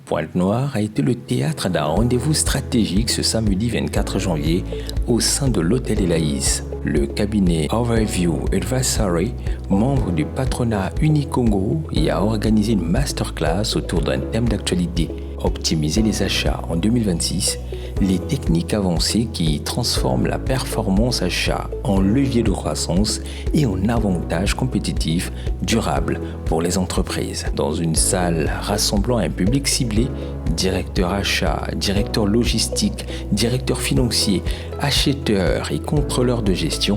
Pointe-Noire a été le théâtre d'un rendez-vous stratégique ce samedi 24 janvier au sein de l'Hôtel Elaïs. Le cabinet Overview Advisory, membre du patronat Unicongo, y a organisé une masterclass autour d'un thème d'actualité: optimiser les achats en 2026, les techniques avancées qui transforment la performance achat en levier de croissance et en avantage compétitif durable pour les entreprises. Dans une salle rassemblant un public ciblé, directeur achat, directeur logistique, directeur financier, acheteurs et contrôleurs de gestion,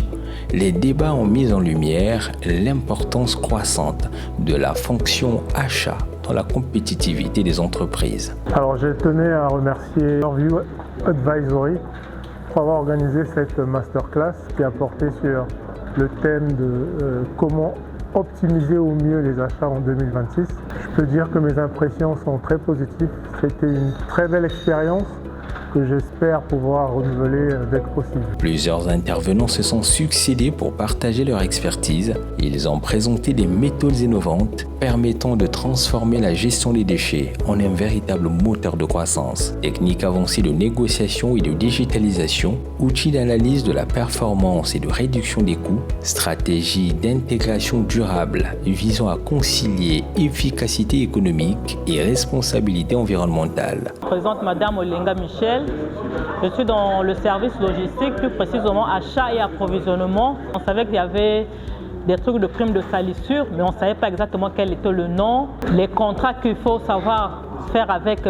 les débats ont mis en lumière l'importance croissante de la fonction achat dans la compétitivité des entreprises. Alors je tenais à remercier Overview Advisory pour avoir organisé cette masterclass qui a porté sur le thème de comment optimiser au mieux les achats en 2026. Je peux dire que mes impressions sont très positives. C'était une très belle expérience que j'espère pouvoir renouveler dès que possible. Plusieurs intervenants se sont succédés pour partager leur expertise. Ils ont présenté des méthodes innovantes permettant de transformer la gestion des déchets en un véritable moteur de croissance. Techniques avancées de négociation et de digitalisation, outils d'analyse de la performance et de réduction des coûts, stratégies d'intégration durable visant à concilier efficacité économique et responsabilité environnementale. Je présente Madame Olenga Michel. Je suis dans le service logistique, plus précisément achat et approvisionnement. On savait qu'il y avait des trucs de primes de salissure, mais on ne savait pas exactement quel était le nom. Les contrats qu'il faut savoir faire avec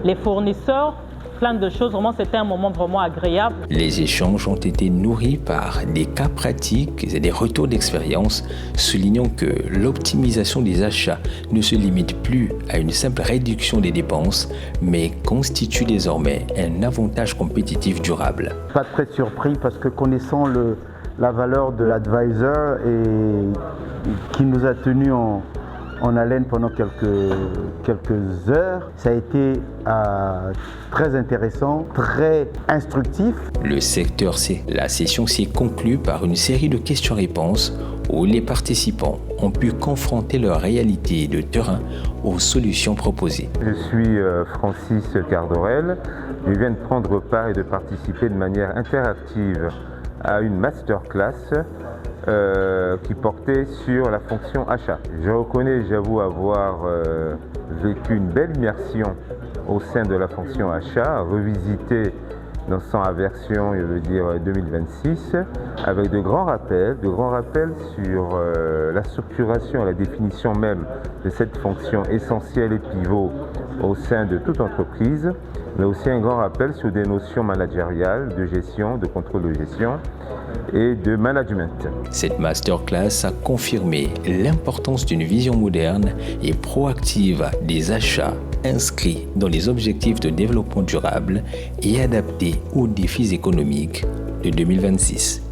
les fournisseurs, plein de choses. Vraiment, c'était un moment vraiment agréable. Les échanges ont été nourris par des cas pratiques et des retours d'expérience, soulignant que l'optimisation des achats ne se limite plus à une simple réduction des dépenses, mais constitue désormais un avantage compétitif durable. Pas très surpris parce que connaissant la valeur de l'advisor et qui nous a tenus en haleine pendant quelques heures. Ça a été très intéressant, très instructif. La session s'est conclue par une série de questions-réponses où les participants ont pu confronter leur réalité de terrain aux solutions proposées. Je suis Francis Cardorel. Je viens de prendre part et de participer de manière interactive à une masterclass qui portait sur la fonction achat. Je reconnais, j'avoue avoir vécu une belle immersion au sein de la fonction achat, revisité dans son version, je veux dire 2026, avec de grands rappels sur la structuration et la définition même de cette fonction essentielle et pivot au sein de toute entreprise, mais aussi un grand rappel sur des notions managériales, de gestion, de contrôle de gestion et de management. Cette masterclass a confirmé l'importance d'une vision moderne et proactive des achats inscrits dans les objectifs de développement durable et adaptés aux défis économiques de 2026.